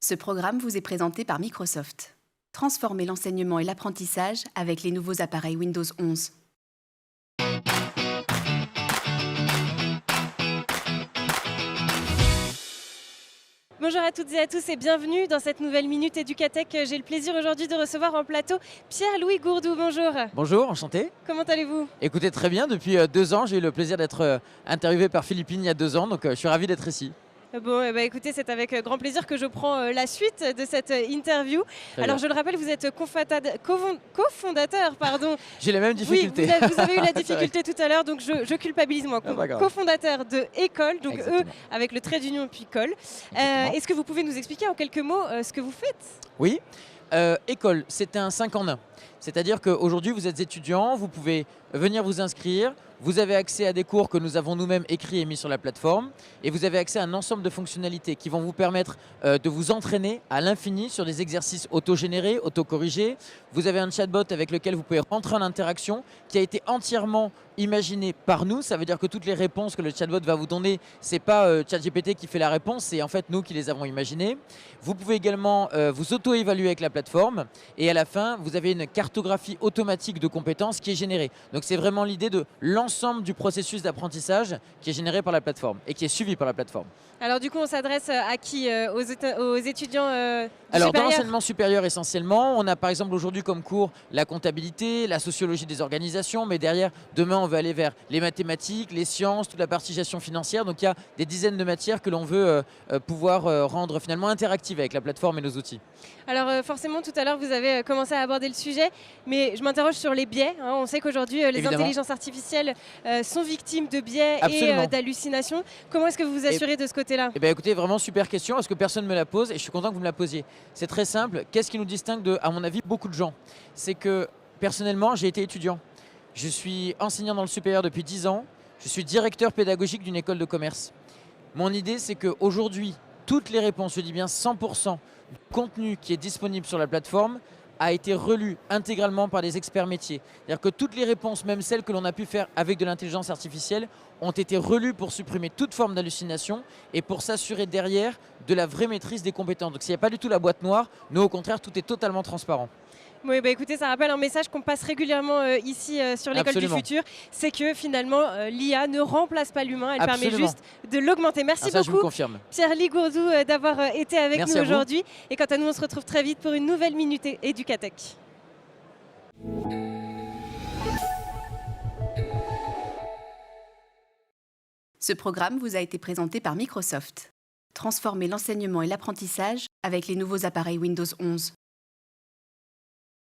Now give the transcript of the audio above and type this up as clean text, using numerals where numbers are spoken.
Ce programme vous est présenté par Microsoft. Transformez l'enseignement et l'apprentissage avec les nouveaux appareils Windows 11. Bonjour à toutes et à tous et bienvenue dans cette nouvelle Minute Éducatech. J'ai le plaisir aujourd'hui de recevoir en plateau Pierre-Louis Gourdou. Bonjour. Bonjour, enchanté. Comment allez-vous? Écoutez, très bien. Depuis 2 ans, j'ai eu le plaisir d'être interviewé par Philippine il y a 2 ans, donc je suis ravi d'être ici. Bon, écoutez, c'est avec grand plaisir que je prends la suite de cette interview. Très Alors, bien. je le rappelle, vous êtes cofondateur, pardon. J'ai les mêmes Oui, difficultés. vous avez eu la difficulté tout à l'heure, donc je culpabilise moi. Ah, pas grave. Cofondateur de École, donc Exactement. avec le trait d'union puis Col. Exactement. Est-ce que vous pouvez nous expliquer en quelques mots ce que vous faites? Oui. École, c'est un 5 en 1. C'est-à-dire qu'aujourd'hui, vous êtes étudiant, vous pouvez venir vous inscrire, vous avez accès à des cours que nous avons nous-mêmes écrits et mis sur la plateforme, et vous avez accès à un ensemble de fonctionnalités qui vont vous permettre de vous entraîner à l'infini sur des exercices auto-générés, auto-corrigés. Vous avez un chatbot avec lequel vous pouvez rentrer en interaction, qui a été entièrement imaginé par nous. Ça veut dire que toutes les réponses que le chatbot va vous donner, c'est pas ChatGPT qui fait la réponse, c'est en fait nous qui les avons imaginées. Vous pouvez également vous auto-évaluer avec la plateforme, et à la fin, vous avez une cartographie automatique de compétences qui est générée. Donc c'est vraiment l'idée de l'ensemble du processus d'apprentissage qui est généré par la plateforme et qui est suivi par la plateforme. Alors, du coup, on s'adresse à qui? Aux étudiants du Alors dans supérieur? l'enseignement supérieur essentiellement, on a par exemple aujourd'hui comme cours la comptabilité, la sociologie des organisations, mais derrière, demain on va aller vers les mathématiques, les sciences, toute la partie gestion financière. Donc il y a des dizaines de matières que l'on veut pouvoir rendre finalement interactives avec la plateforme et nos outils. Alors forcément, tout à l'heure, vous avez commencé à aborder le sujet, mais je m'interroge sur les biais. On sait qu'aujourd'hui, les Évidemment. intelligences artificielles sont victimes de biais Absolument. et d'hallucinations. Comment est-ce que vous vous assurez de ce côté-là? Eh bien écoutez, vraiment super question, parce que personne ne me la pose et je suis content que vous me la posiez. C'est très simple, qu'est-ce qui nous distingue de, à mon avis, beaucoup de gens? C'est que personnellement, j'ai été étudiant. Je suis enseignant dans le supérieur depuis 10 ans, je suis directeur pédagogique d'une école de commerce. Mon idée, c'est qu'aujourd'hui, toutes les réponses, je dis bien 100% du contenu qui est disponible sur la plateforme a été relu intégralement par des experts métiers. C'est-à-dire que toutes les réponses, même celles que l'on a pu faire avec de l'intelligence artificielle, ont été relues pour supprimer toute forme d'hallucination et pour s'assurer derrière de la vraie maîtrise des compétences. Donc s'il n'y a pas du tout la boîte noire, nous au contraire, tout est totalement transparent. Oui, écoutez, ça rappelle un message qu'on passe régulièrement ici sur l'école du Absolument. futur, c'est que finalement, l'IA ne remplace pas l'humain, elle permet Absolument. juste de l'augmenter. Merci Alors ça, je vous beaucoup, confirme. Pierre-Louis Gourdou, d'avoir été avec Merci nous à vous. aujourd'hui. Et quant à nous, on se retrouve très vite pour une nouvelle Minute Éducatech. Ce programme vous a été présenté par Microsoft. Transformez l'enseignement et l'apprentissage avec les nouveaux appareils Windows 11.